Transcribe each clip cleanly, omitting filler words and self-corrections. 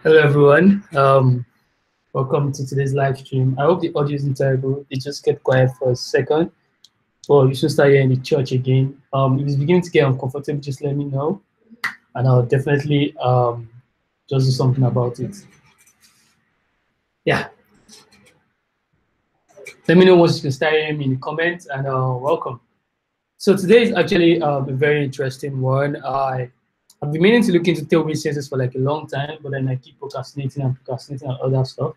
Hello everyone. Welcome to today's live stream. I hope the audio isn't terrible. It just kept quiet for a second. Well, you should start here in the church again. If it's beginning to get uncomfortable, just let me know, and I'll definitely just do something about it. Yeah. Let me know once you can start hearing me in the comments, and welcome. So today is actually a very interesting one. I've been meaning to look into Tailwind CSS for like a long time, but then I keep procrastinating and procrastinating on other stuff.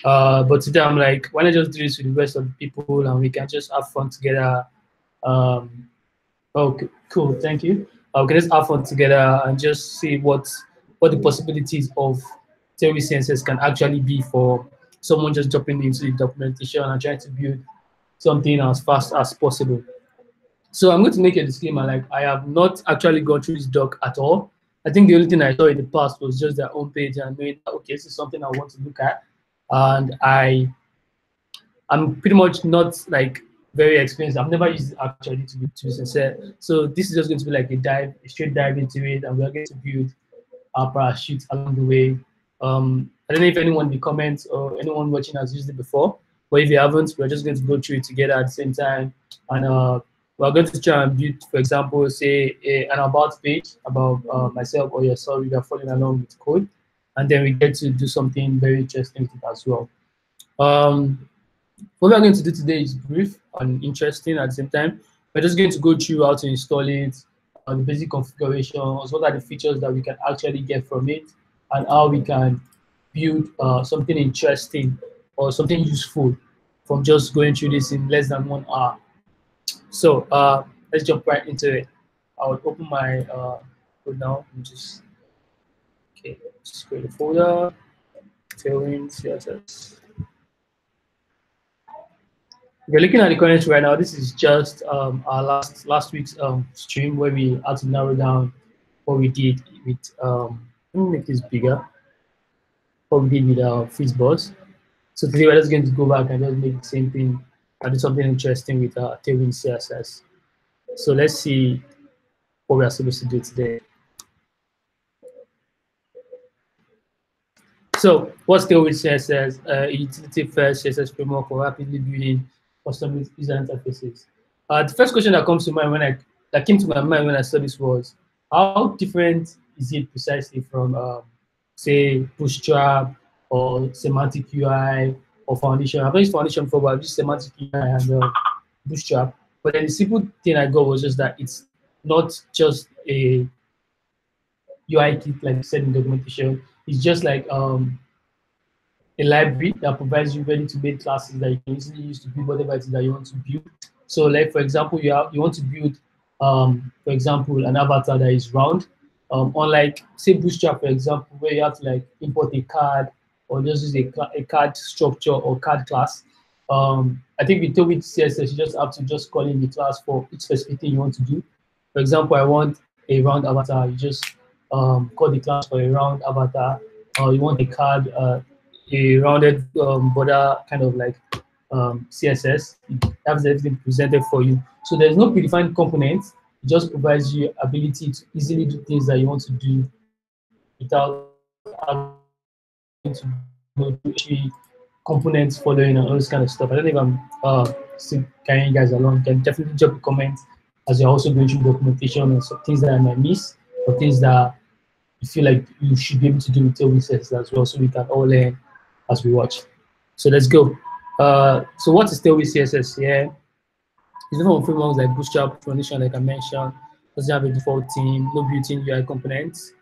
But today I'm like, why not just do this with the rest of the people and we can just have fun together. Okay, cool, thank you. We can just have fun together and just see what the possibilities of Tailwind CSS can actually be for someone just jumping into the documentation and trying to build something as fast as possible. So I'm going to make a disclaimer, like I have not actually gone through this doc at all. I think the only thing I saw in the past was just their own page and knowing, okay, this is something I want to look at. And I'm pretty much not like very experienced. I've never used it actually, to be sincere. So this is just going to be like a straight dive into it, and we're going to build our parachute along the way. I don't know if anyone in the comments or anyone watching has used it before, but if you haven't, we're just going to go through it together at the same time. And we're going to try and build, for example, say an about page about myself or yourself if you're following along with code. And then we get to do something very interesting with it as well. What we're going to do today is brief and interesting at the same time. We're just going to go through how to install it, the basic configurations, what are the features that we can actually get from it, and how we can build something interesting or something useful from just going through this in less than 1 hour. So let's jump right into it. I will open my code now and just create a folder, Tailwind CSS. If you're looking at the comments right now, this is just our last week's stream where we had to narrow down what we did with let me make this bigger. What we did with our Fizzboss. So today we're just going to go back and just make the same thing and do something interesting with Tailwind CSS. So let's see what we are supposed to do today. So what's Tailwind CSS? A utility-first CSS framework for rapidly building custom user interfaces. The first question that comes to mind that came to my mind when I saw this was, how different is it precisely from say Bootstrap or Semantic UI or Foundation? I've not used Foundation before, but I've used Semantic UI and Bootstrap. But then the simple thing I got was just that it's not just a UI kit like you said in documentation. It's just like a library that provides you ready-to-made classes that you can easily use to build whatever it is that you want to build. So, like for example, you want to build, for example, an avatar that is round. Unlike say Bootstrap, for example, where you have to like import a card or just use a card structure or card class. I think with Tailwind CSS, you just have to just call in the class for each specific thing you want to do. For example, I want a round avatar. You just call the class for a round avatar. You want a card, a rounded border kind of like CSS. It has everything presented for you. So there's no predefined components. It just provides you ability to easily do things that you want to do without having to do components following and all this kind of stuff. I don't think I'm still carrying you guys along. You can definitely drop a comment as you're also going through documentation and some things that I might miss or things that you feel like you should be able to do with Tailwind CSS as well, so we can all learn as we watch. So let's go. So what is Tailwind CSS? Yeah, it's different from frameworks like Bootstrap, Foundation, like I mentioned. Doesn't have a default theme, no built-in UI components.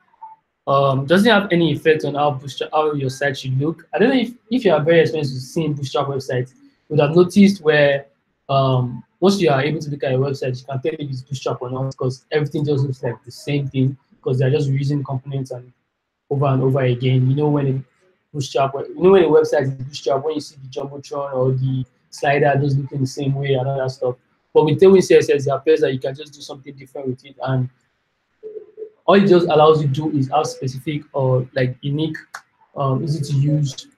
Doesn't have any effect on how your site should look. I don't know if you are very experienced with seeing Bootstrap websites, you would have noticed where once you are able to look at your website, you can tell if it's Bootstrap or not, because everything just looks like the same thing, because they're just reusing components and over again. You know when a Bootstrap, you know when a website is Bootstrap, when you see the Jumbotron or the slider just looking the same way and all that stuff. But with Tailwind CSS, it appears that you can just do something different with it, and all it just allows you to do is have specific or like unique, easy to use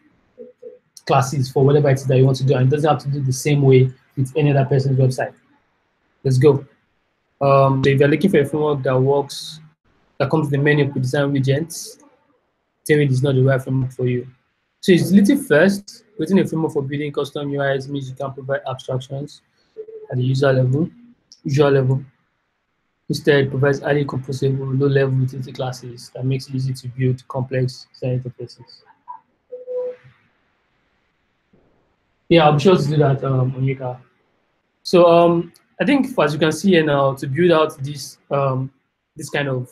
classes for whatever it is that you want to do, and it doesn't have to do the same way with any other person's website. Let's go. So if you're looking for a framework that works, that comes with the menu of design widgets, Tailwind is not the right framework for you. So utility first, creating a framework for building custom UIs means you can provide abstractions at the usual level. Instead, it provides highly composable, low-level utility classes that makes it easy to build complex design interfaces. Yeah, I'll be sure to do that, Onyeka. So I think, as you can see here now, to build out this kind of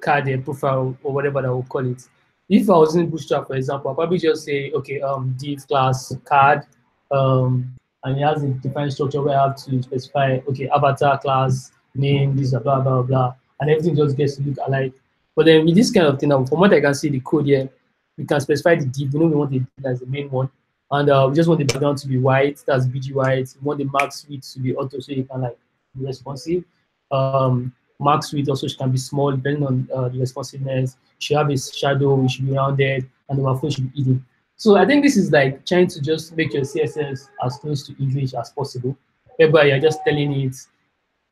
card profile or whatever that we'll call it. If I was in Bootstrap, for example, I'll probably just say, okay, div class card, and it has a defined structure where I have to specify, okay, avatar class, name, this, blah, blah, blah, and everything just gets to look alike. But then with this kind of thing, from what I can see, the code here, we can specify the div. We know we want the div as the main one, and we just want the background to be white. That's BG white. We want the max width to be auto, so you can like be responsive. Max width also can be small depending on the responsiveness. You should have a shadow, it should be rounded, and the overflow should be hidden. So I think this is like trying to just make your CSS as close to English as possible, whereby you're just telling it,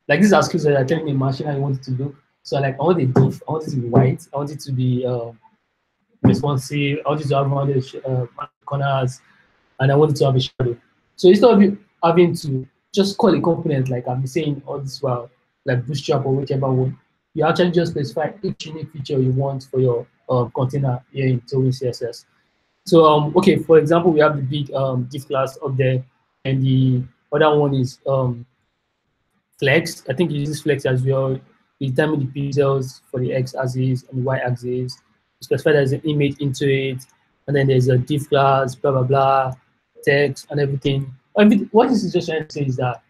like this is as close as you're telling the machine how you want it to look. So like I want a div, I want it to be white, I want it to be responsive, I want it to have rounded corners, and I want it to have a shadow. So instead of you having to just call a component like I've been saying all this while, like Bootstrap or whichever one, you actually just specify each unique feature you want for your container here in Tailwind CSS. So okay, for example, we have the big div class up there, and the other one is flex. I think it uses flex as well. You determine the pixels for the x-axis and the y-axis. You specify there's an image into it, and then there's a div class, blah blah blah, text and everything. What this is just trying to say is that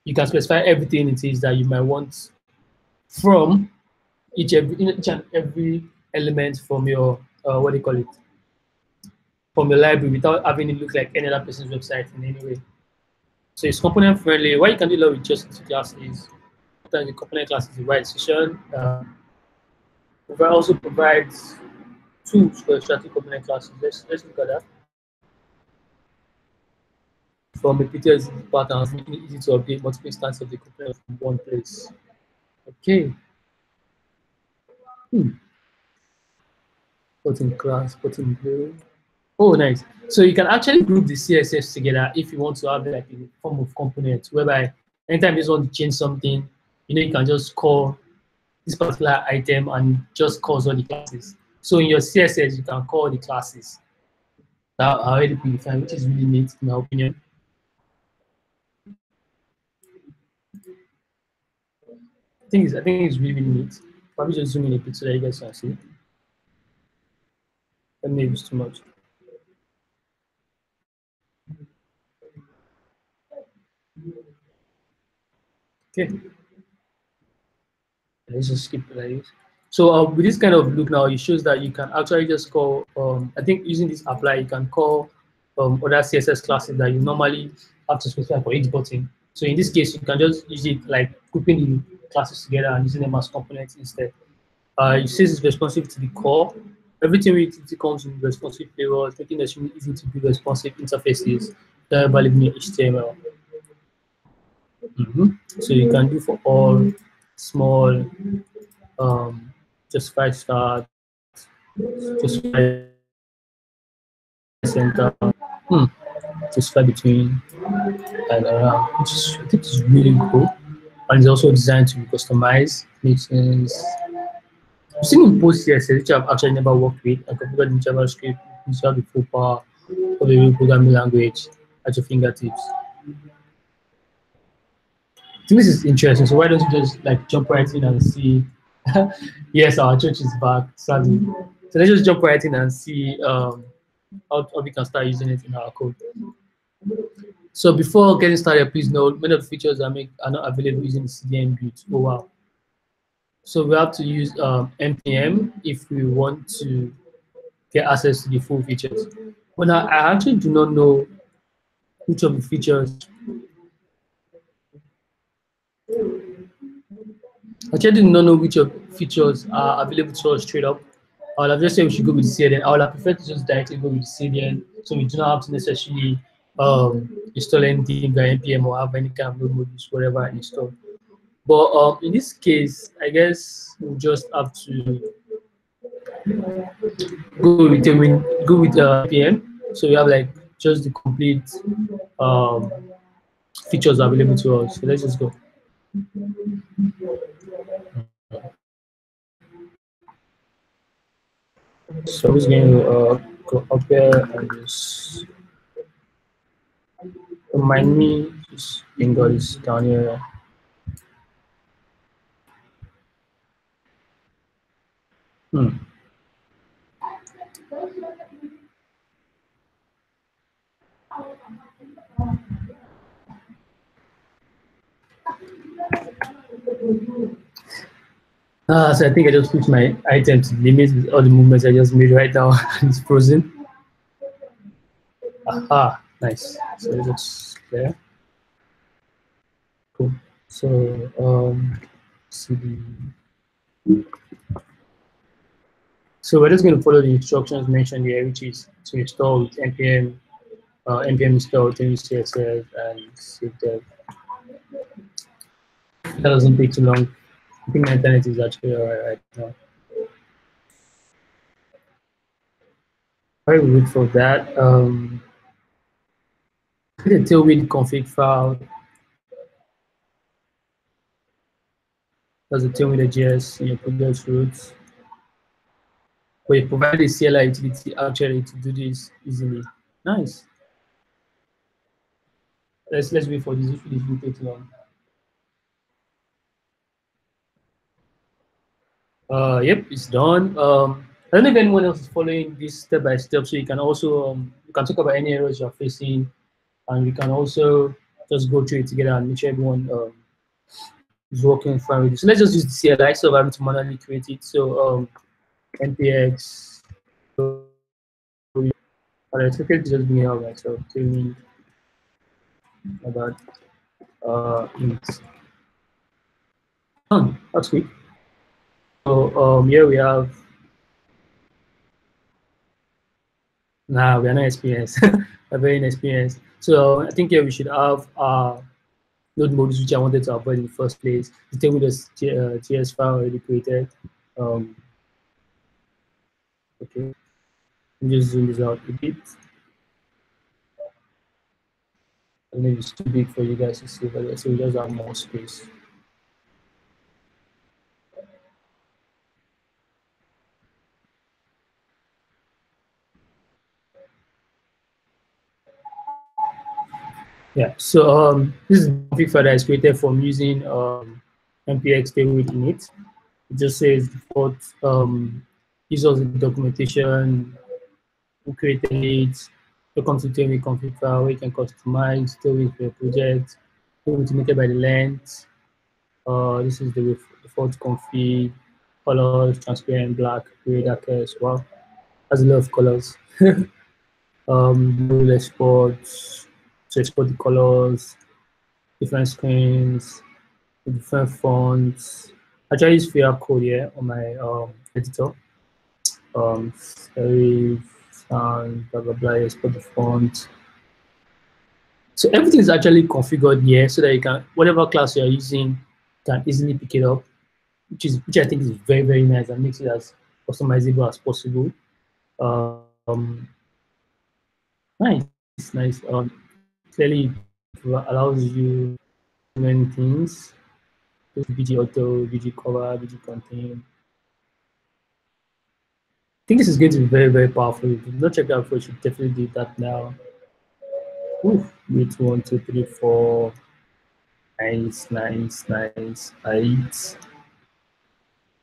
you can specify everything it is that you might want from each and every element from your what do you call it, from your library, without having it look like any other person's website in any way. So it's component friendly. What you can do now with just two classes, the component class is the right decision. It also provides tools for extracting component classes. Let's look at that. From a PTS patterns, making it easy to update multiple instances of the component from one place. Okay. Put in class, put in blue. Oh, nice. So you can actually group the CSS together if you want to have like a form of component, whereby anytime you just want to change something, you know, you can just call this particular item and just calls all the classes. So in your CSS, you can call the classes that are already predefined, which is really neat in my opinion. I think it's really, really neat. Probably just zoom in a bit so that you guys can see. That maybe it's too much. Okay. Let's just skip like this. So with this kind of look now, it shows that you can actually just call, I think using this apply, you can call other CSS classes that you normally have to specify for each button. So in this case, you can just use it like grouping the classes together and using them as components instead. It says it's responsive to the core. Everything with it comes in responsive flavors, making it extremely easy to build responsive interfaces that are valid in HTML. So you can do for all small, just 5 stars, just 5 center, just 5 between and around, which is, I think is really cool. And it's also designed to be customized. Makes sense. I've seen in post CSS, which I've actually never worked with, and configured in JavaScript, you have the full power of a real programming language at your fingertips. I think this is interesting. So why don't you just like jump right in and see? Yes, our church is back, sadly. So let's just jump right in and see how we can start using it in our code. So before getting started, please note many of the features are not available using the CDN build. Oh wow. So we have to use npm if we want to get access to the full features. But now I actually do not know which of the features. I actually do not know which of the features are available to us straight up. I would have just said we should go with the CDN. I would have preferred to just directly go with the CDN, so we do not have to necessarily install anything by npm or have any kind of node modules, whatever installed. But in this case, I guess we'll just have to Go with PM. So you have like just the complete um, features available to us. So let's just go. So I'm just going to go up here and just remind me, just finger is down here. Hmm. So I think I just put my item to limit with all the movements I just made right now. It's frozen. Aha, nice. So it looks there. Cool. So CD. So we're just going to follow the instructions mentioned here, which is to install with npm npm install Tailwind CSS and save that. That doesn't take too long. I think my internet is actually alright right now. While we wait for that, create a Tailwind config file. That's the Tailwind.js in your project root. But you provide a CLI utility actually to do this easily. Nice. Let's wait for this. If this will take long. Yep, it's done. I don't know if anyone else is following this step by step, so you can also you can talk about any errors you're facing, and we can also just go through it together and make sure everyone is working fine with it. So let's just use the CLI so I'm to manually create it. So npx. Alright, it's okay to just bring it out right. So tell me about int. That's quick. So here we have. Nah, we are not experienced. We're very inexperienced. So I think here we should have node modules which I wanted to avoid in the first place. The thing with this JS file already created. Okay, let me just zoom this out a bit. And maybe it's too big for you guys to see, but so we just have more space. Yeah, so this is the config file that is created from using npx Tailwind init. It just says default uses the documentation, who created it, welcome to Tailwind config file where you can customize Tailwind for your project, limited by the length. This is the default config, colors, transparent, black, gray, darkest. Wow, has a lot of colors. We'll export to export the colors, different screens, different fonts. I try to use VR code here on my editor. Serif, sound, blah blah blah. Export the font. So everything is actually configured here so that you can whatever class you are using can easily pick it up, which I think is very very nice and makes it as customizable as possible. Nice, nice. Clearly it allows you many things. BG auto, BG cover, BG contain. I think this is going to be very, very powerful. If you not check out before, you should definitely do that now. Wait, 1, 2, 3, 4. Nice, nice, nice. 8.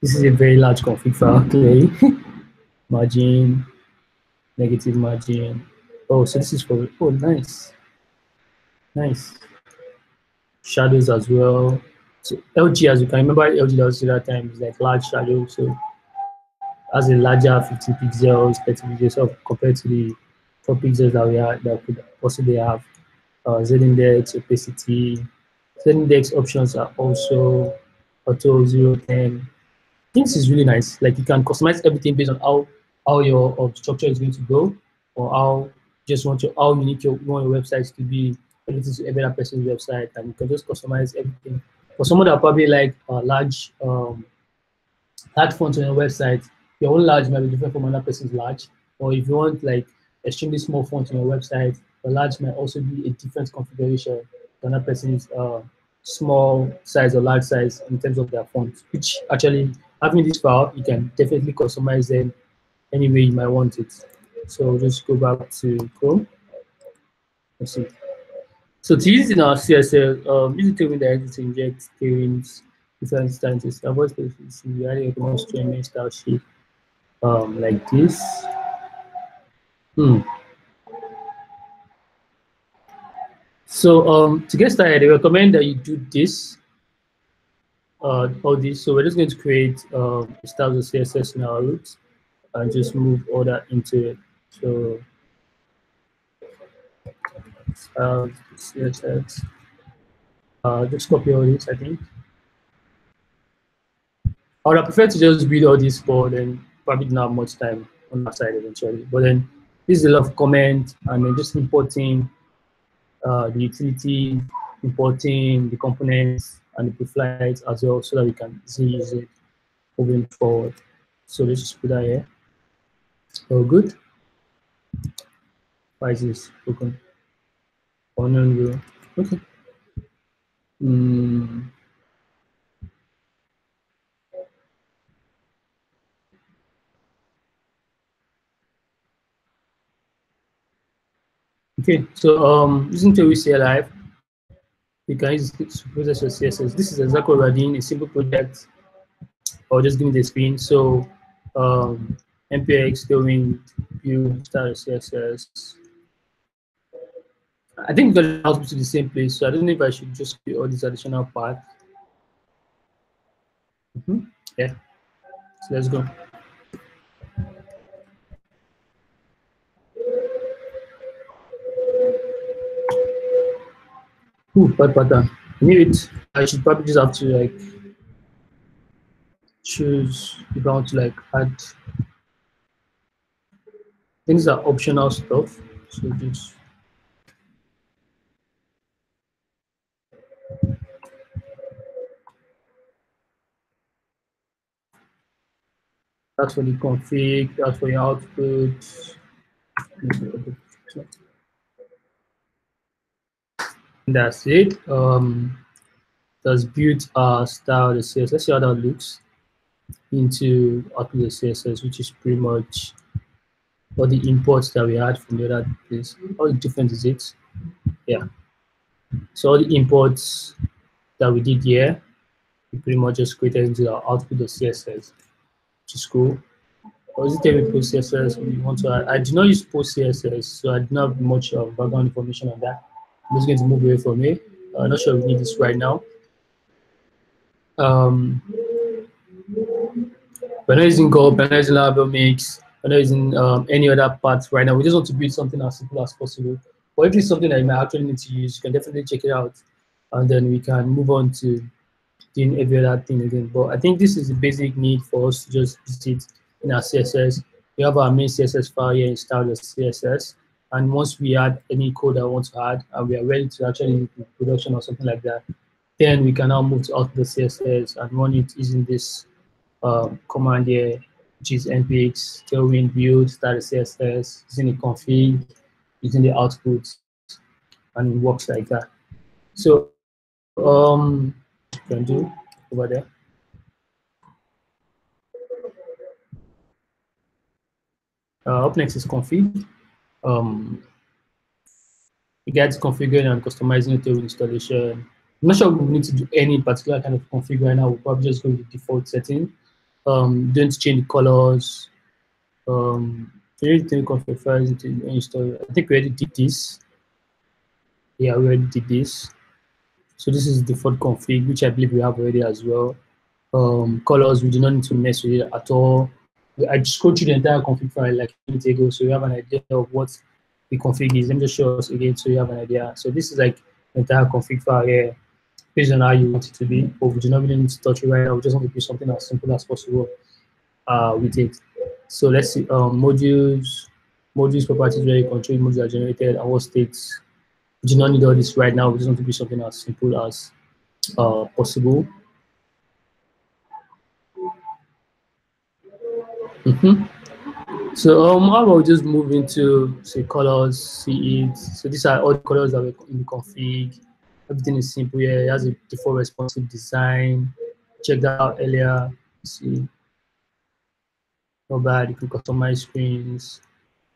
This is a very large config file, clearly. Margin, negative margin. Oh, so this is for, oh, nice. Nice. Shadows as well. So LG, as you can remember, LG that was that time is like large shadow. So has a larger 15 pixels, 30 pixels compared to the 4 pixels that we are that could possibly have. Z-index, opacity, Z-index options are also auto 0, 10. I think this is really nice. Like you can customize everything based on how your structure is going to go, or how just want your how unique you want your websites to be related to every other person's website, and you can just customize everything. For someone that probably like large fonts on your website, your own large might be different from another person's large. Or if you want like extremely small font on your website, the large might also be a different configuration than another person's small size or large size in terms of their font, which actually having this file, you can definitely customize them any way you might want it. So just go back to Chrome. Let's see. So to use in our CSS, use the Tailwind directly to inject Tailwind's different instances. Avoid spaces. We add a command stream and style sheet like this. So to get started, I recommend that you do this, all this. So we're just going to create styles of CSS in our root and just move all that into it. So CSS. Just copy all this, I think. I would have preferred to just build all this code and probably not have much time on our side eventually. But then this is a lot of comment and then just importing the utility, importing the components and the preflights as well so that we can easily use it moving forward. So let's just put that here. Oh, good. Why is this broken? Oh, no. Okay. Okay, so using Tailwind CLI, you can use it to process your CSS. This is exactly what we're doing, a simple project. Or just give me the screen. So npx Tailwind view style CSS. I think we're going to output to the same place, so I don't know if I should just do all these additional parts. Yeah, so let's go. Bad pattern. I knew it. I should probably just have to like choose if I want to like add things that are optional stuff. So just that's for the config, that's for your output. That's it. That's built our style the CSS. Let's see how that looks into output the CSS, which is pretty much all the imports that we had from the other place. How different is it? Yeah. So all the imports that we did here, we pretty much just created into our output the CSS, which is cool. Or is it every post CSS we want to add? I do not use post CSS, so I do not have much background information on that. I'm just going to move away from it. I'm not sure we need this right now. We're not using Gulp, we're not using Laravel Mix, we're not using any other parts right now. We just want to build something as simple as possible. But if it's something that you might actually need to use, you can definitely check it out. And then we can move on to doing every other thing again. But I think this is the basic need for us to just visit in our CSS. We have our main CSS file here installed as CSS. And once we add any code that we want to add, and we are ready to actually do production or something like that, then we can now move to output the CSS and run it using this command here, which is npx tailwind build start CSS, using the config, using the output, and it works like that. So you can do over there. Up next is config. You get configuring and customizing the Tailwind installation. I'm not sure we need to do any particular kind of config right now. We'll probably just go with the default setting. Don't change the colors. Anything config files into install. I think we already did this. Yeah, we already did this. So this is the default config, which I believe we have already as well. Colors, we do not need to mess with it at all. I just go through the entire config file like a minute ago, so you have an idea of what the config is. Let me just show us again so you have an idea. So this is like the entire config file here, based on how you want it to be. But we do not really need to touch it right now. We just want to do something as simple as possible with it. So let's see, modules properties where you control modules are generated and what states. We do not need all this right now. We just want to do something as simple as possible. So how about we just move into say colors, see it. So these are all the colors that were in the config. Everything is simple here. It has a default responsive design. Check that out earlier. See, not bad. You can customize screens,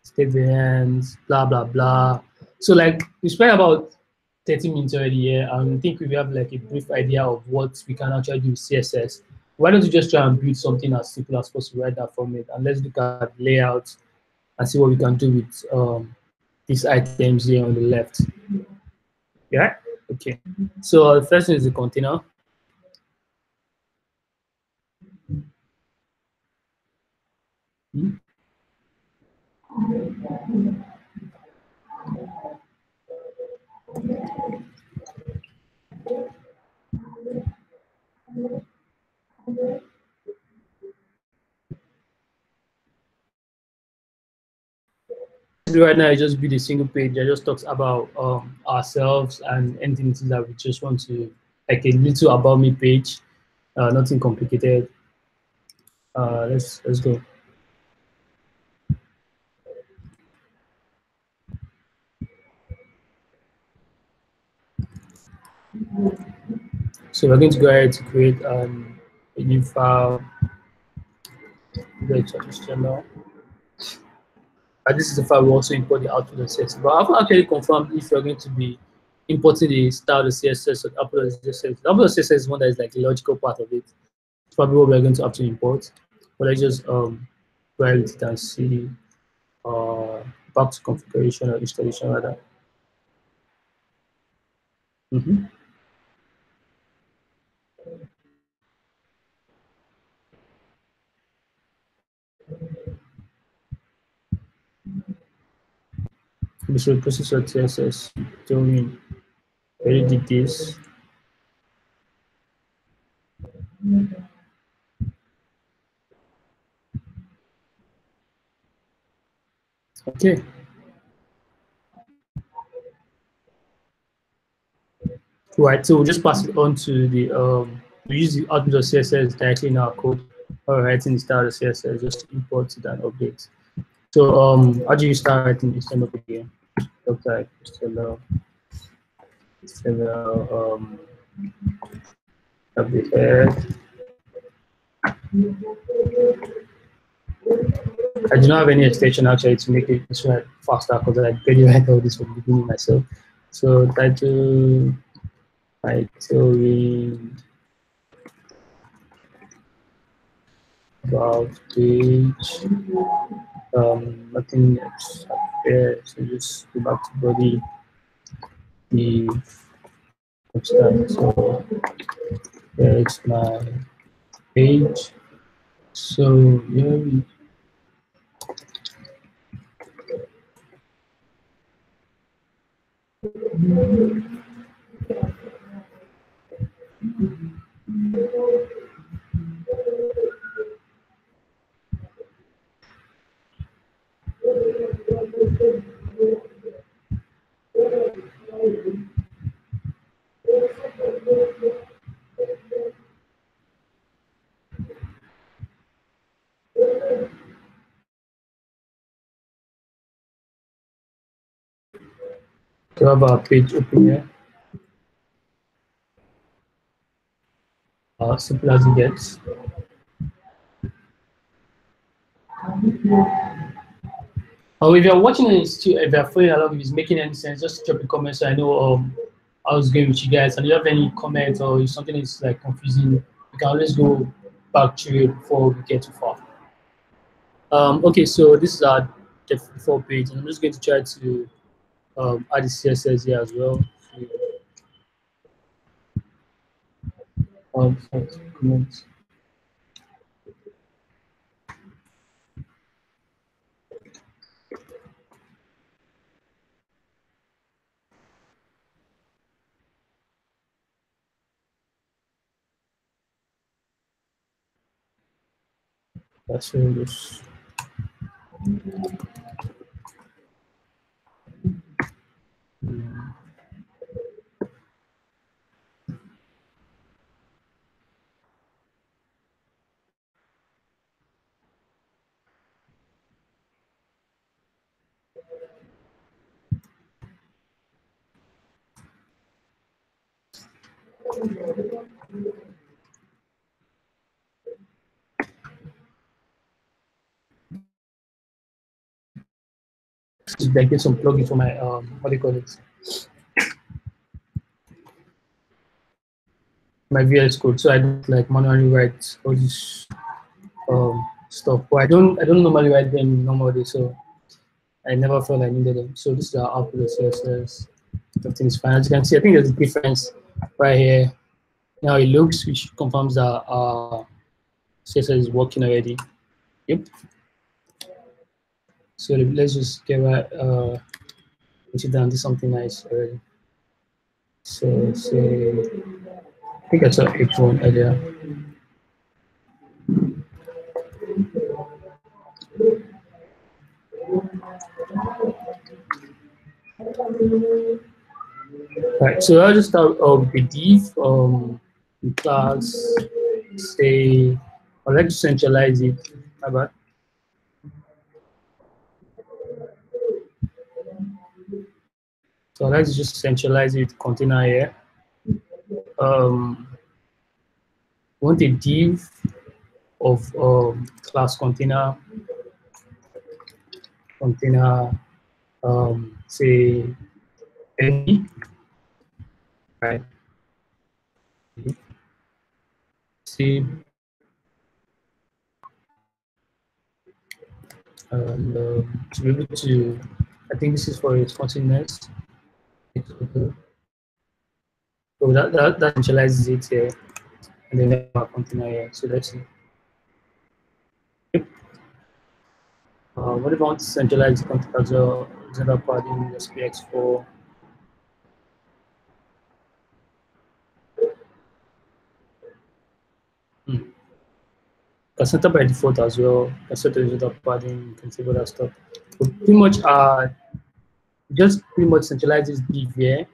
state variants, blah blah blah. So like we spent about 30 minutes already here, and I think we have like a brief idea of what we can actually do with CSS. Why don't you just try and build something as simple as possible right that from it, and let's look at layout and see what we can do with these items here on the left. Yeah. Okay. So the first thing is the container. Hmm. Right now, I just build a single page that just talks about ourselves and anything that we just want to, like a little about me page, nothing complicated. Let's go. So we're going to go ahead to create a new file. HTML. And this is the file we also import the output of CSS. But I haven't actually confirmed if you're going to be importing the style of CSS or the output of CSS. The output of CSS is one that is like the logical part of it. It's probably what we're going to have to import. But let's just go ahead with it and see back to configuration or installation rather. Mm-hmm. Visual processor CSS. Tailwind. Already did this. Okay. Right, so we'll just pass it on to the we use the output of CSS directly in our code or writing the style of CSS, just import it and update. So how do you start writing HTML again? Look like HTML update head. I do not have any extension actually to make it this one faster because I barely write all this from the beginning myself. So title about page, nothing else up there. So just go back to body, the website. So there's my page. So here we have our page open here. Simple as it gets. Or if you're watching it, if you're following along, if it's making any sense, just drop a comment so I know I was going with you guys. And if you have any comments or if something is like confusing, we can always go back to it before we get too far. Okay, so this is our default page, and I'm just going to try to add the CSS here as well. Comments. That's this. I get some plugin for my what do you call it? My VS Code, so I don't like manually write all this stuff. But I don't normally write them normally, so I never felt I needed them. So this is our output of CSS. Everything is fine. As you can see, I think there's a difference right here. Now it looks, which confirms that CSS is working already. Yep. So let's just get right into that and do something nice already. So say, I think I saw H1 earlier. Right, so I'll just start with the div in class, say, I'd like to centralize it. How about? So I'd like to just centralize it, container here. Want a div of class container, say, MD, right? See, and to be able to, I think this is for responsiveness. So that centralizes it here, and then we have our container here. So let's see. Yep. What about centralized container as well? Example padding, SPX4. Can set up by default as well. Can set the result padding, you can save all that stuff. But pretty much just pretty much centralize this div here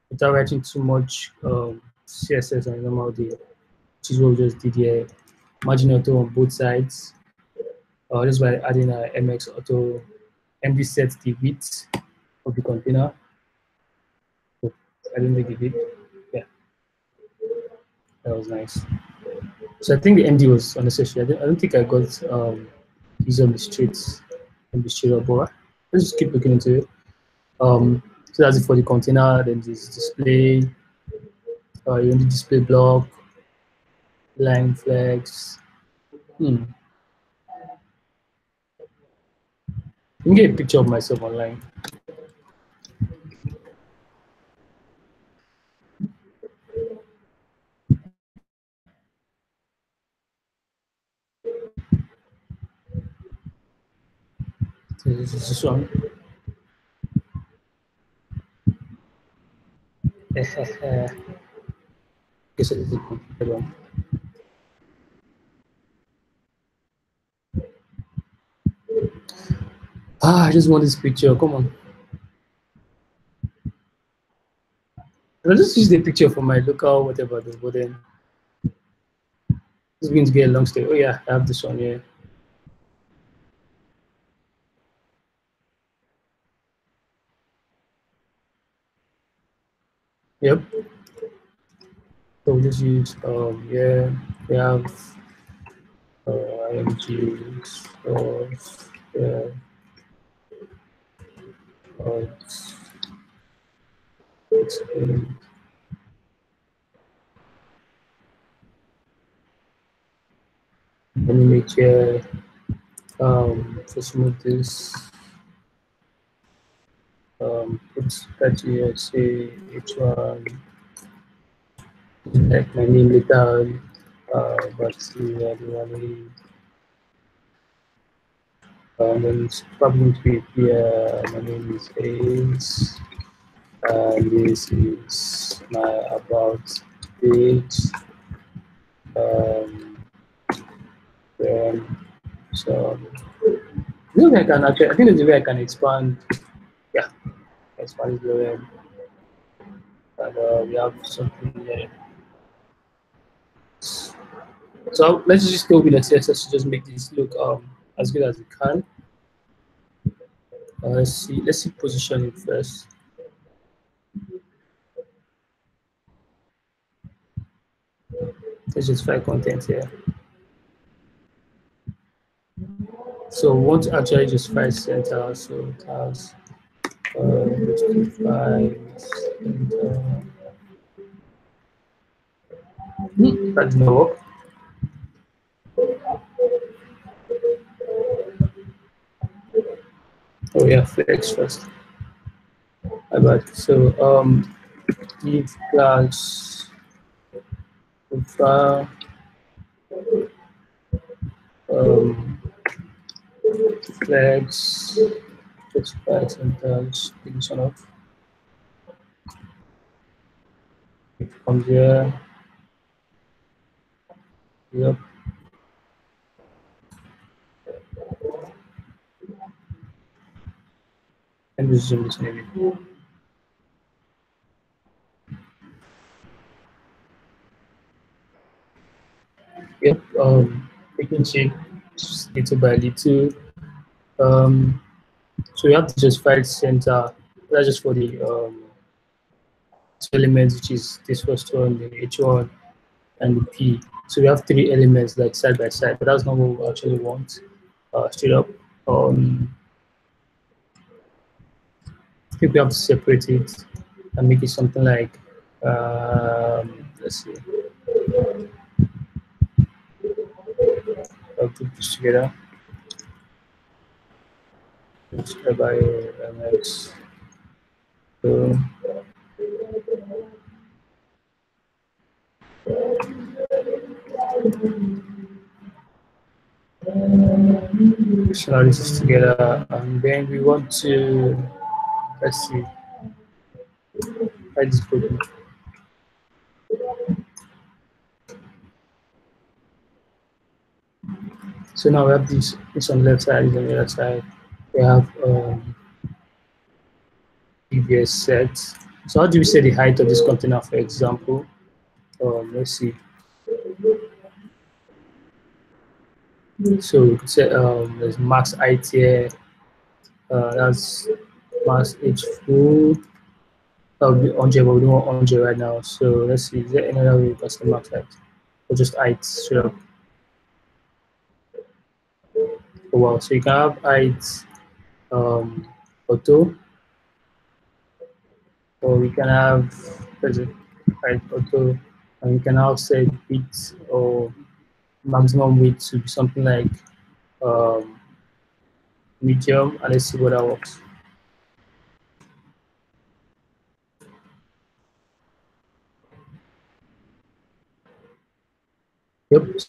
without writing too much CSS on normal day, which is what we just did here. Margin auto on both sides. Just by adding a MX auto, MD sets the width of the container. So I didn't make it big. Yeah, that was nice. So I think the MD was unnecessary. I don't think I got user mistreats MD straight up, but let's just keep looking into it. So that's it for the container. Then this display. You want the display block, line flags. Let me get a picture of myself online. So this is this one. Guess it is a computer one. I just want this picture. Come on. I'll just use the picture for my local whatever, but then it's going to get a long stay. Oh yeah, I have this one here. Yep. So we'll just use yeah, we have img source, yeah, it's let me make here to smooth this put that here, say h1 like my name later but then it's probably to be here. My name is Ace. This is my about page. Then so this way I can actually, I think there's a way I can expand. Yeah, expand the web. And we have something here. So let's just go with the CSS to just make this look as good as it can. Let's see positioning first. let's just find content here. So we want to actually just find center. So it has justify center. That did not work. Oh yeah, flex first. About so give class profile flex justify center. Pick this one up. From there. Yep. And resume this maybe. Yep. Taking shape little by little. So we have to just find center. That's just for the two elements, which is this first one, the H1, and the P. So we have three elements like side by side, but that's not what we actually want. Straight up. I think we have to separate it and make it something like, let's see. I'll put this together. Subscribe by MX. So, this is together, and then we want to, let's see, write this program. So now we have this on the left side, this on the other side. We have previous set. So how do we set the height of this container, for example? Let's see. So we could say there's max height here. That's max h full. That would be 100, but we don't want 100 right now. So let's see, is there any other way we can set max height? Or just height straight up? Oh, wow, so you can have height auto, or we can have height auto, and we can now set width or maximum width to be something like medium, and let's see what that works. Yep, so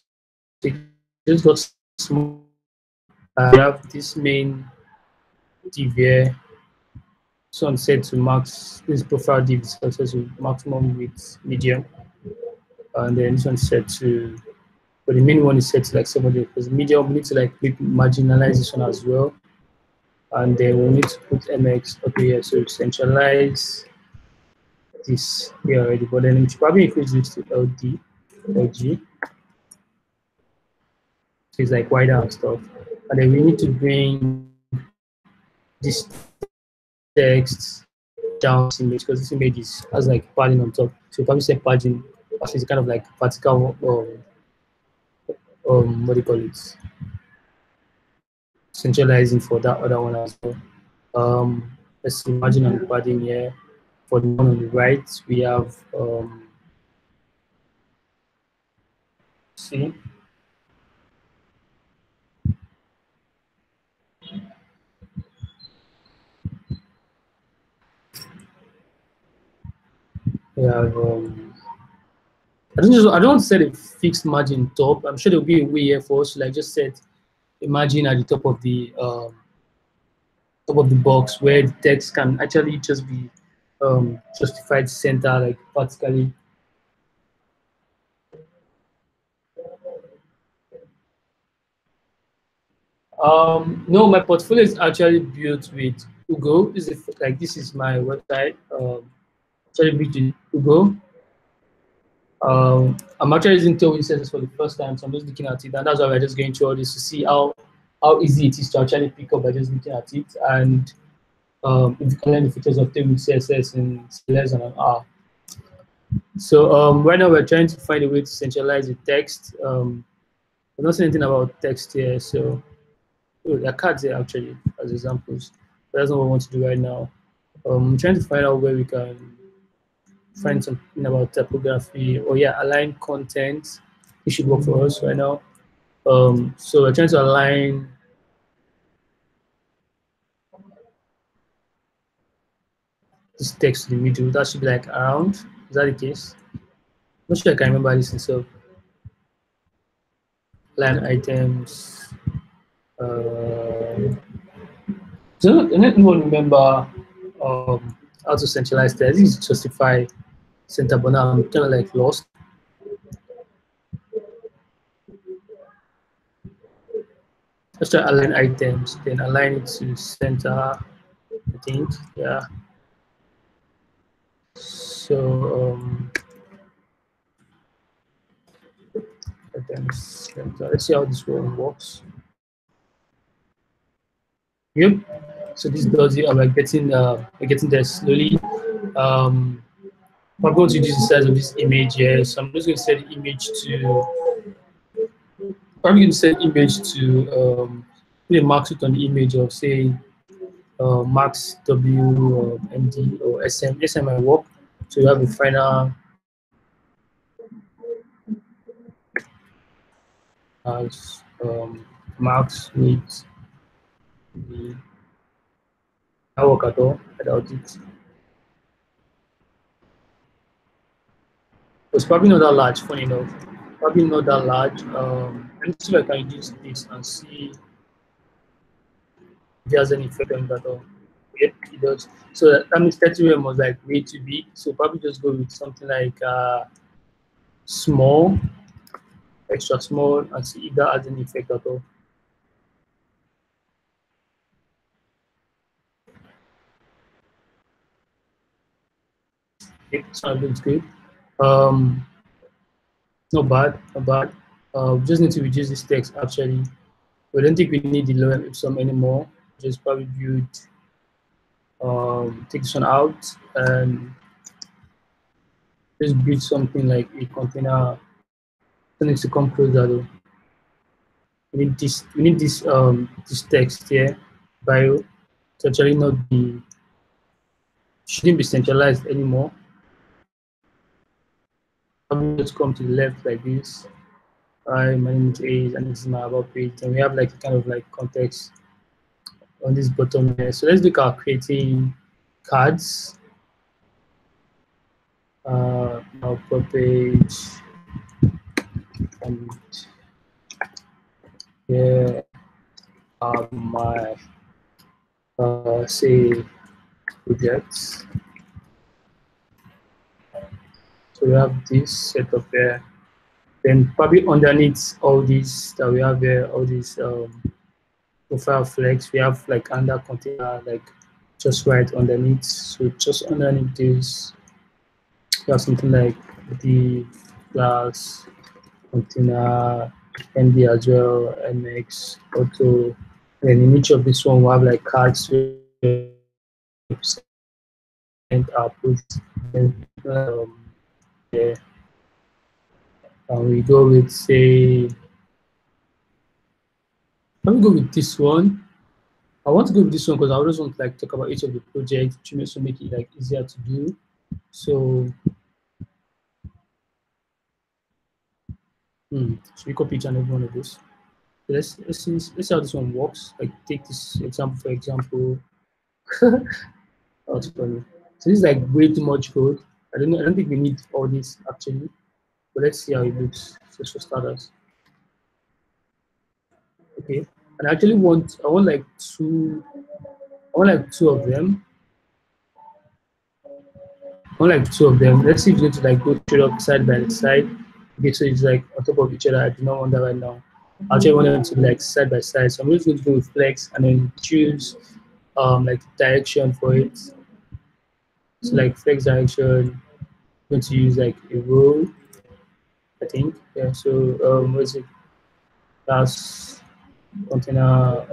it just got small. We have this main div here. So on set to max, this profile div is set to maximum width medium, and then this one set to, but the main one is set to like somebody, because medium we need to like marginalize this one as well, and then we need to put MX up here, so centralize this here already, but then we should probably increase this to LG. So it's like wider and stuff, and then we need to bring this text down this image, because this image has like padding on top. So probably say padding, actually it's kind of like vertical, what do you call it? Centralizing for that other one as well. Let's see, margin and padding here. For the one on the right, we have see. We have I don't set a fixed margin top. I'm sure there'll be a way here for us to like just set a margin at the top of the box where the text can actually just be justified center, like vertically. No, my portfolio is actually built with Ugo. This is my website. Actually built with Ugo. I'm actually using Tailwind CSS for the first time, so I'm just looking at it, and that's why we're just going through all this to see how easy it is to actually pick up by just looking at it, and if you can learn the features of Tailwind CSS in less than an hour. So right now we're trying to find a way to centralize the text. We're not saying anything about text here, so there are cards here actually as examples. But that's not what we want to do right now. I'm trying to find out where we can find something about typography or yeah, align content. It should work for us right now. So we're trying to align this text to the middle. That should be like around. Is that the case? I'm not sure I can remember this itself. Line items. So I don't even remember how to centralize that. This is justify center, but now I'm kind of like lost. Let's try align items, then align it to center, I think, yeah. So items center. Let's see how this one works. Yep. So this does it. We're getting there slowly. I'm going to use the size of this image here. So I'm just going to set the image to. Probably going to set image to put a max width on the image of say max W MD or SM. SM might work. So you have a final as max width. That work at all. I doubt it. It's probably not that large. Funny enough, probably not that large. Let me see if I can use this and see if it has any effect on that at all. Yep, it does. So that means 30 mm was like way too big. So probably just go with something like small, extra small, and see if that has any effect at all. Yep, so looks good. Not bad, not bad. We just need to reduce this text actually. We don't think we need the lower ipsum anymore. Just probably build, take this one out and just build something like a container. It needs to come closer though. We need this text here, bio. It's actually not be shouldn't be centralized anymore. Probably just come to the left like this. Hi, my name is Ace, and this is my about page. And we have like a kind of like context on this bottom here. So let's look at creating cards. Our per page, and here are my say projects. So we have this setup here. Then probably underneath all these that we have here, all these profile flex, we have like under container, like just right underneath. So just underneath this, we have something like the class container, MD as well, MX, auto. And in each of this one, we have like cards and output. And yeah. We go with say, let me go with this one. I want to go with this one because I always want to like talk about each of the projects to make it like easier to do. So, should we copy each and every one of those? Let's see how this one works. Like take this example for example. That's funny. So this is like way too much code. I don't think we need all this actually. But let's see how it looks just for starters. Okay. And I actually I want like two of them. I want like two of them. Let's see if you need to like go straight up side by side. Okay, so it's like on top of each other. I do not want that right now. I actually want them to be like side by side. So I'm just going to go with flex and then choose like direction for it. So like flex direction, I'm going to use like a row, I think. Yeah, so what is it? That's container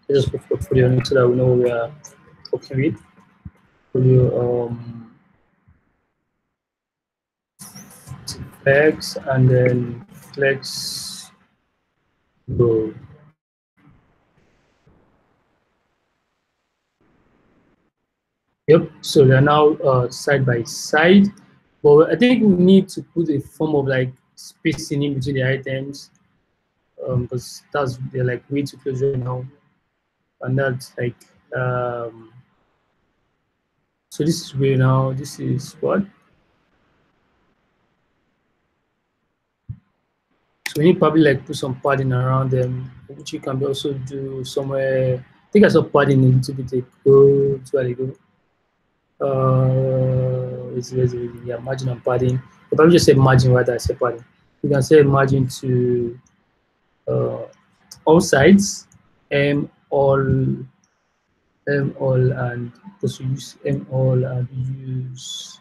let's just put portfolio on it so that we know what we are working with. Portfolio flex and then flex row. Yep, so they're now side by side, but I think we need to put a form of like spacing in between the items, because they're like way too close right now, and that's like so this is where now this is what. So we need probably like put some padding around them, which you can also do somewhere. I think I saw padding a little bit. Like, go to where they go. Yeah, margin and padding. If I just say margin rather, I say padding. You can say margin to all sides, m all, and also use m all and use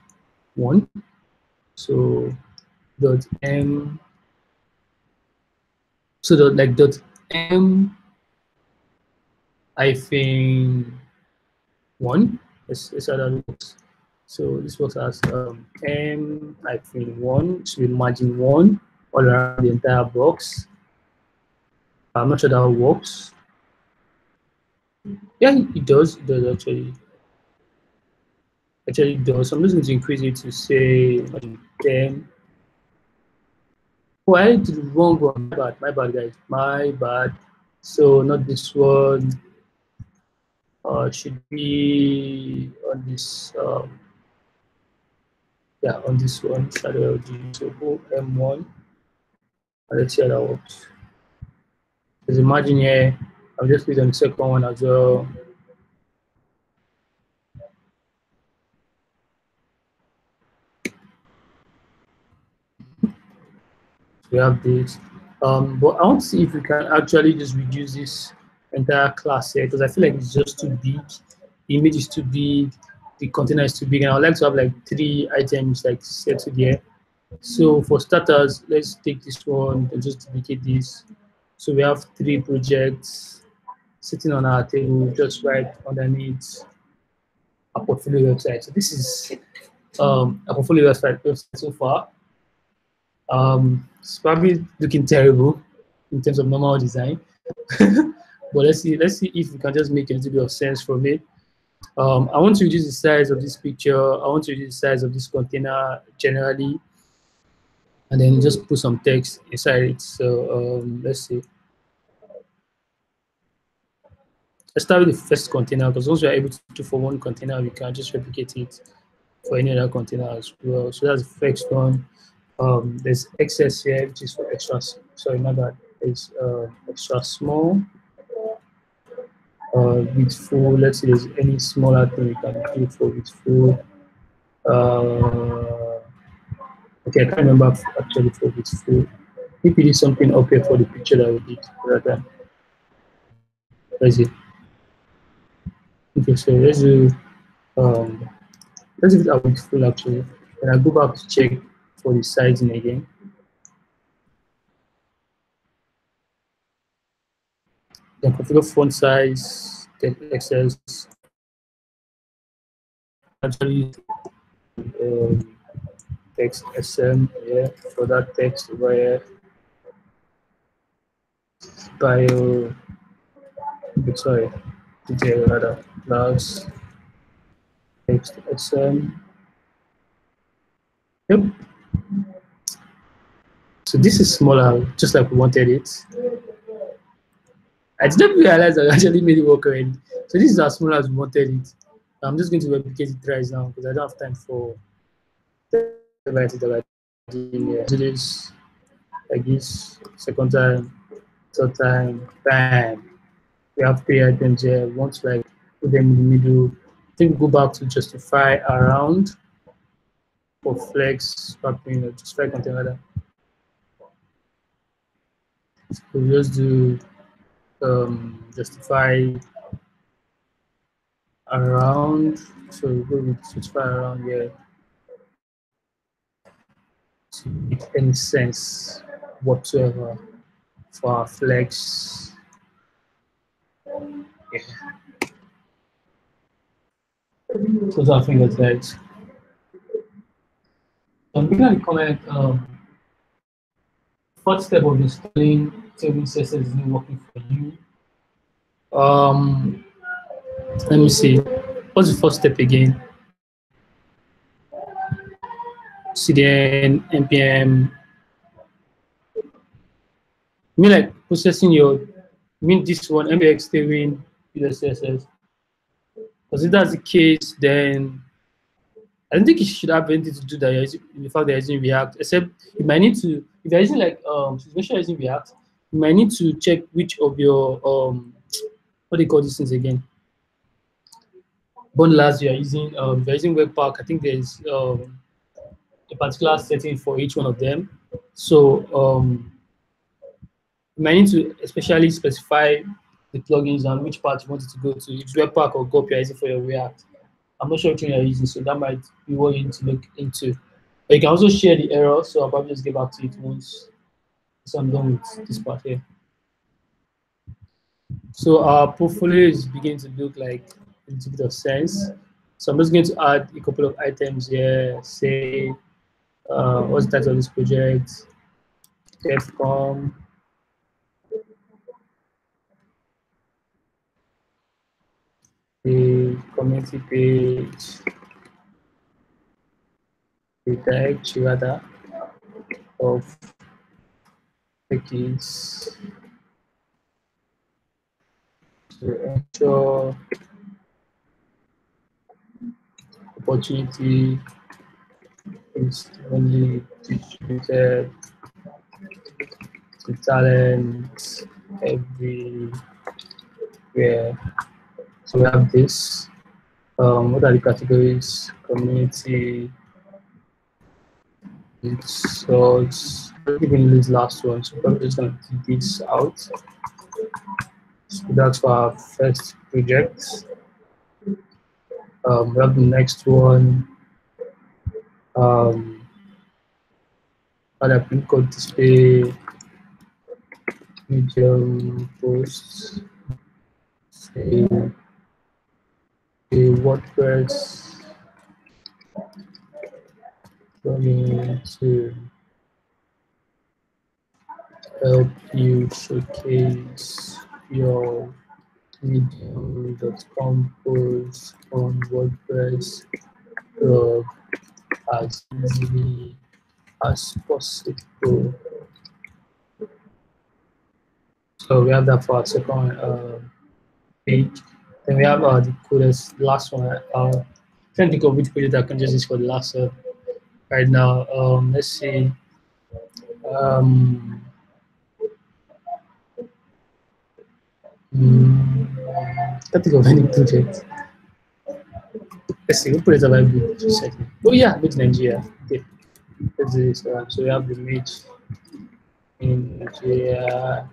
one. So dot m. So dot m hyphen one. Let's how that works. So this works as m hyphen one should be margin one all around the entire box. I'm not sure that works. Yeah, it does. It does actually. Actually, it does. So I'm just going to increase it to say 10. Oh, I did the wrong one. My bad, guys. My bad. So not this one. Should be on this. Yeah, on this one. Shadow LG. So go M1. And let's see how that works. Because imagine here, I'll just click on the second one as well. We have this. But I want to see if we can actually just reduce this entire class here, because I feel like it's just too big. The image is too big, the container is too big, and I would like to have like 3 items like set to there. So for starters, let's take this one and just duplicate this. So we have 3 projects sitting on our table just right underneath a portfolio website. So this is a portfolio website so far. It's probably looking terrible in terms of normal design, but let's see if we can just make a little bit of sense from it. I want to reduce the size of this picture. I want to reduce the size of this container generally, and then just put some text inside it. So let's see. Let's start with the first container, because once we are able to do for one container, we can just replicate it for any other container as well. So that's the first one. There's excess here, which is for extra. Sorry, not that. It's extra small. With full. Let's see, there's any smaller thing we can do for with full. Okay, I can't remember actually for with full. If we did something up here for the picture that we did rather. Where is it? Okay, so let's do it out with full actually. And I go back to check for the sizing again. Then configure font size, text access. Actually, text SM here for that text over here. Bio, sorry, detail rather, class, text SM. Yep. So this is smaller, just like we wanted it. I didn't realize I actually made it work already. So this is as small as we wanted it. I'm just going to replicate it thrice now because I don't have time for do this like this, second time, third time, bam. We have 3 items here. Once like put them in the middle, I think go back to justify around for flex, justify container that. So we just do justify around. So we go with justify around here to make any sense whatsoever for our flex. Yeah. So I think that's right. I'm looking at the comment. First step of installing Tailwind CSS isn't working for you. Um, Let me see. What's the first step again? CDN, npm. You mean like processing your, you mean this one, mbx Tailwind CSS? Because if that's the case, then I don't think it should have anything to do that you're using, the fact that you're using React, except you might need to, if you're using like, make sure you're using React, you might need to check which of your, what do you call these things again? Bundlers you're using, if you're using Webpack, I think there's a particular setting for each one of them. So you might need to especially specify the plugins and which part you want it to go to, if Webpack or GUP you're using for your React. I'm not sure which one you're using, so that might be what you need to look into. But you can also share the error, so I'll probably just get back to it once I'm done with this part here. So our portfolio is beginning to look like a little bit of sense. So I'm just going to add a couple of items here. Say, what's the title of this project? Defcom. The community page, the directory rather of cookies to ensure opportunity is only distributed to talent everywhere. So we have this. What are the categories? Community, source. I'm giving this last one, so I'm just going to take this out. So that's our first project. We have the next one. Other pin code display, medium posts, say a WordPress plugin to help you showcase your medium.com posts on WordPress blog as easily as possible. So we have that for our second page. Then we have the coolest last one. Trying to think of which project I can just use for the last right now. Let's see. Can't think of any project. Let's see. What project have I built recently? Oh yeah, built in Nigeria. Okay. Let's do this. So we have the image in Nigeria.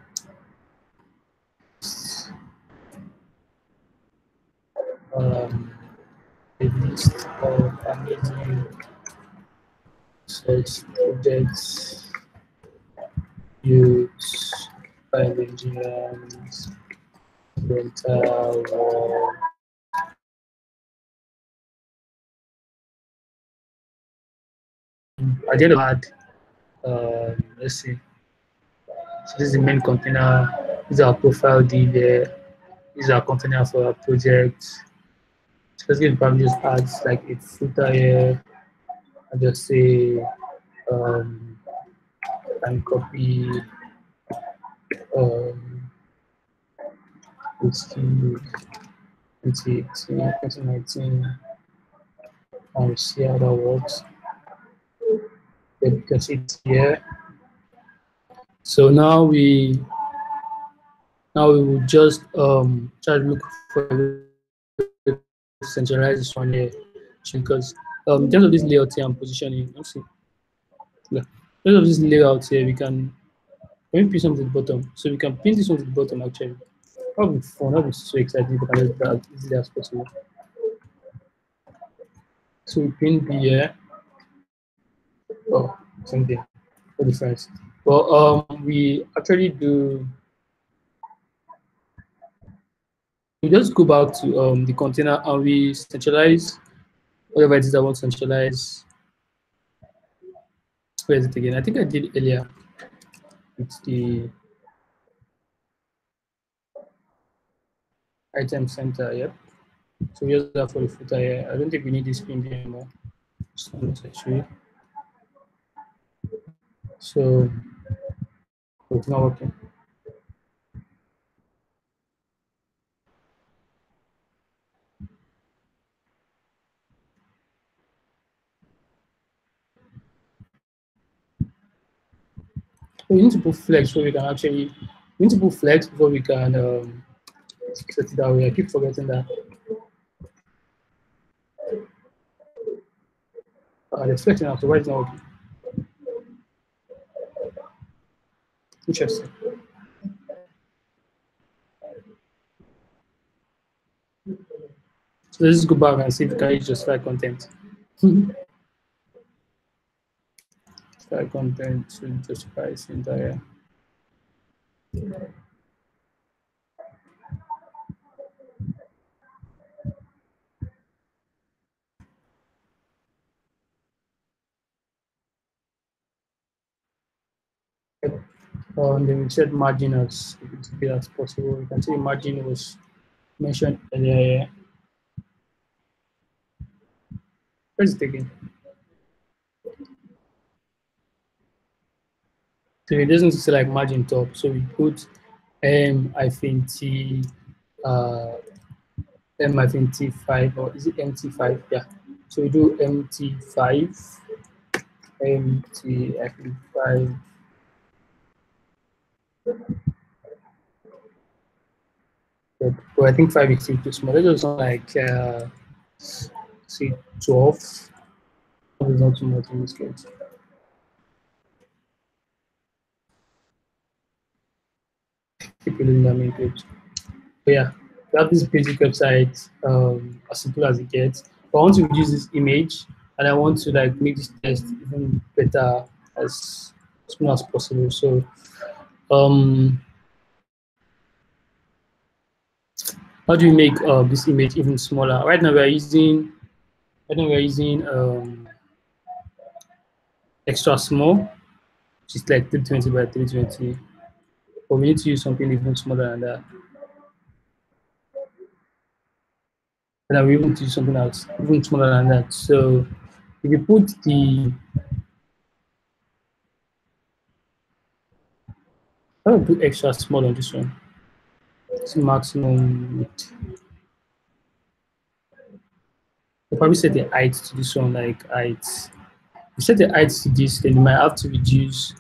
A list of amazing search projects used by Nigerians the entire world. I did add, let's see. So this is the main container. This is our profile div there. This is our container for our project. So let's get probably just add like a footer here. I just say and copy it's 2018, 2019 and see how that works. Then you can see it here. So now we will just try to look for a centralize this one here, because in terms of this layout here and positioning, let's see. Yeah. In terms of this layout here, we can pin something to the bottom. So we can pin this one to the bottom actually. That would be fun, that would be so exciting, but I can just drag as easily as possible. So we pin B here. Oh, something. No difference. Well, we actually do. We just go back to the container and we centralize whatever it is I want to centralize. Where is it again? I think I did earlier. It's the item center. Yep. So we use that for the footer here. I don't think we need this pin anymore. It's not necessary. So it's not working. We need to put flex so we can actually. We need to put flex before we can set it that way. I keep forgetting that. The flex now, so why it's not working? Interesting. So let's just go back and see if we can justify content. Justify content to justify its entire. Then we set margin as big as possible. You can see the margin was mentioned earlier. Where's it taking? So it doesn't say like margin top. So we put M-T M-T5, or is it MT5? Yeah. So we do MT5, MT5. But I think 5 is still too small. Let's just like say 12. It's not too much in this case. Keep using that main page. But yeah, we have this basic website, as simple as it gets. But I want to reduce this image, and I want to like make this test even better as soon as possible. So how do we make this image even smaller? Right now we're using extra small, which is like 320 by 320. But we need to use something even smaller than that. And then we want to use something else even smaller than that. So if you put the I will put extra small on this one. It's maximum width. I'll probably set the height to this one, like height. If you set the height to this, then you might have to reduce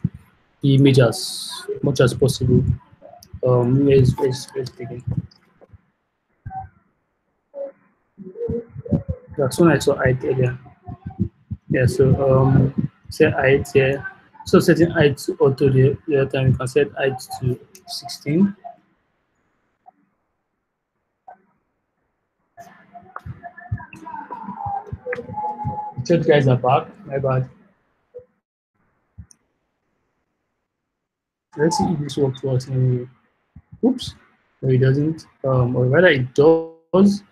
the image as much as possible. Where's taken? That's one I saw height earlier. Yeah, so set height here. So setting height to auto the other time, you can set height to 16. Chat guys are back. My bad. Let's see if this works anyway. Oops, no, it doesn't. Or rather, it does.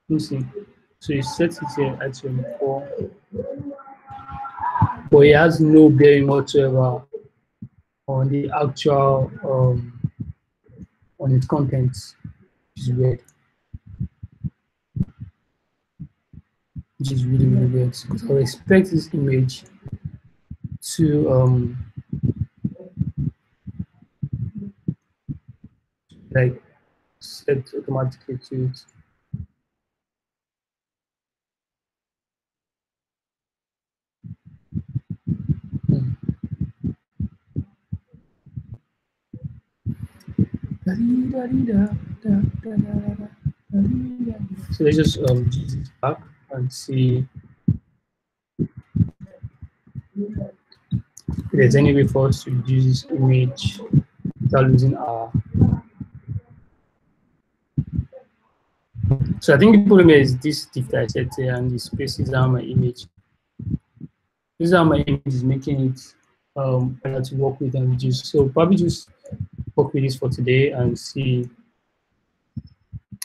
Let me see. So it sets it here at 24, but it has no bearing whatsoever on the actual on its contents, which is weird. Which is really weird because I would expect this image to like set automatically to it. So let's just use this back and see if there's any way for us to reduce this image without losing our. So I think the problem is this diff that I set here and the spaces are my image. This is how my image is making it better to work with and reduce. So probably just work with this for today and see.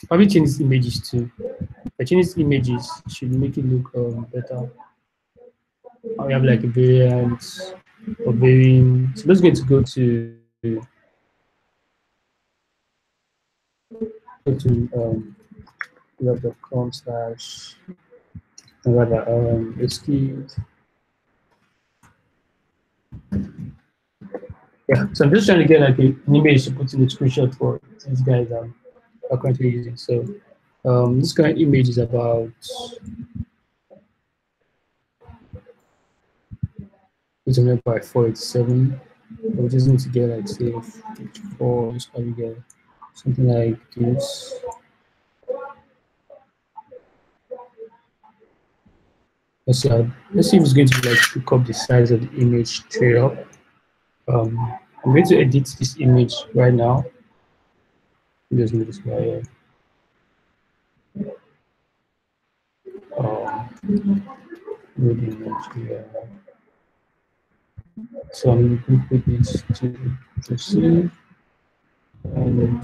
Probably change these images too. I change these images should make it look better. We have like a variant or varying. So let's going to go to web.com/ rather yeah. So I'm just trying to get like an image to put in the screenshot for these guys are currently using. So this kind of image is about it's only by 487. We just need to get like say 4, just probably get something like this. Let's see if it's going to like pick up the size of the image straight up. I'm going to edit this image right now. Just move this guy here. Move the image here. So I'm going to put this to see, and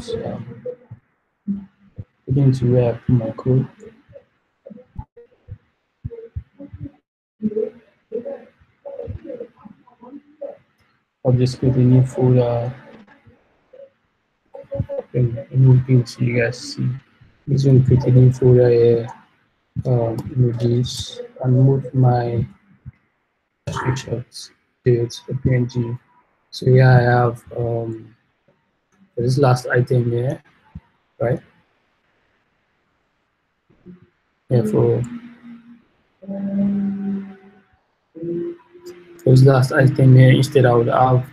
getting to where I put my code. I'll just create a new folder and moving so you guys see. I'm just going to create a new folder here, images, and move my screenshots to its PNG. So here I have this last item here, right? Yeah, for this last item here, instead I would have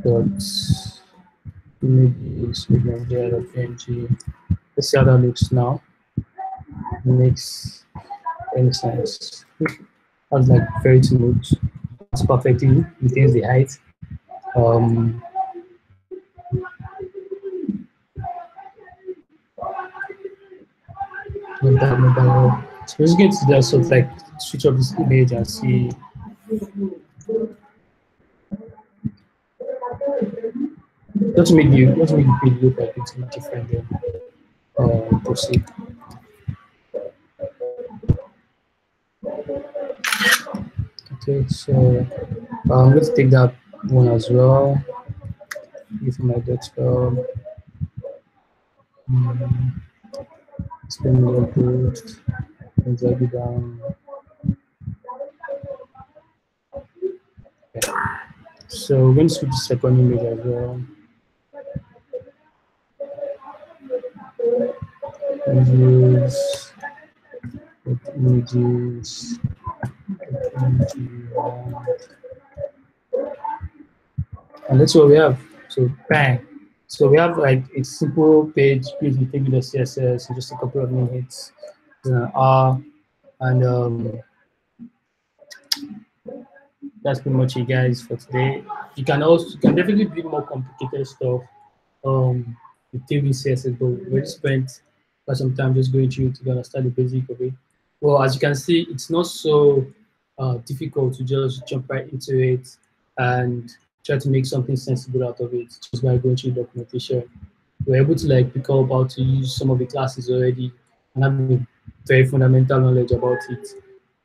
dots images PNG. Let's see how that looks now. It makes any sense. That's like very smooth. It's perfectly maintains the height. So let's get to that sort of like switch up this image and see. Let's make the page look like it's different then proceed. Okay, so I'm going to take that one as well. Give my desktop. It's going to be good. And drag it down. Okay. So we're going to switch the second image as well. Images. And that's what we have. So bang. So we have like a simple page with the CSS in just a couple of minutes, an hour, and that's pretty much it, guys, for today. You can definitely build more complicated stuff with Tailwind CSS, but we already spent quite some time just going through to understand the basic of it. Well, as you can see, it's not so difficult to just jump right into it and try to make something sensible out of it just by going through documentation. We're able to like pick up how to use some of the classes already and have a very fundamental knowledge about it,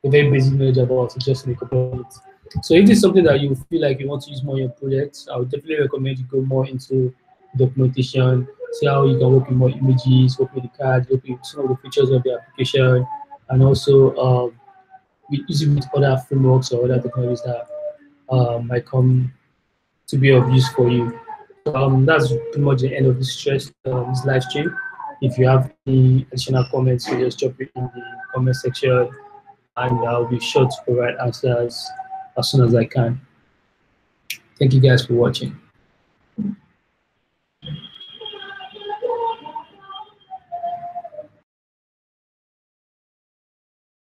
a very basic knowledge about it, just in a couple of minutes. So if this is something that you feel like you want to use more in your projects, I would definitely recommend you go more into documentation, see how you can work with more images, work with the cards, work with some of the features of the application, and also use it with other frameworks or other technologies that might come to be of use for you. That's pretty much the end of this live stream. If you have any additional comments, you just drop it in the comment section, and I'll be sure to provide answers as soon as I can. Thank you guys for watching.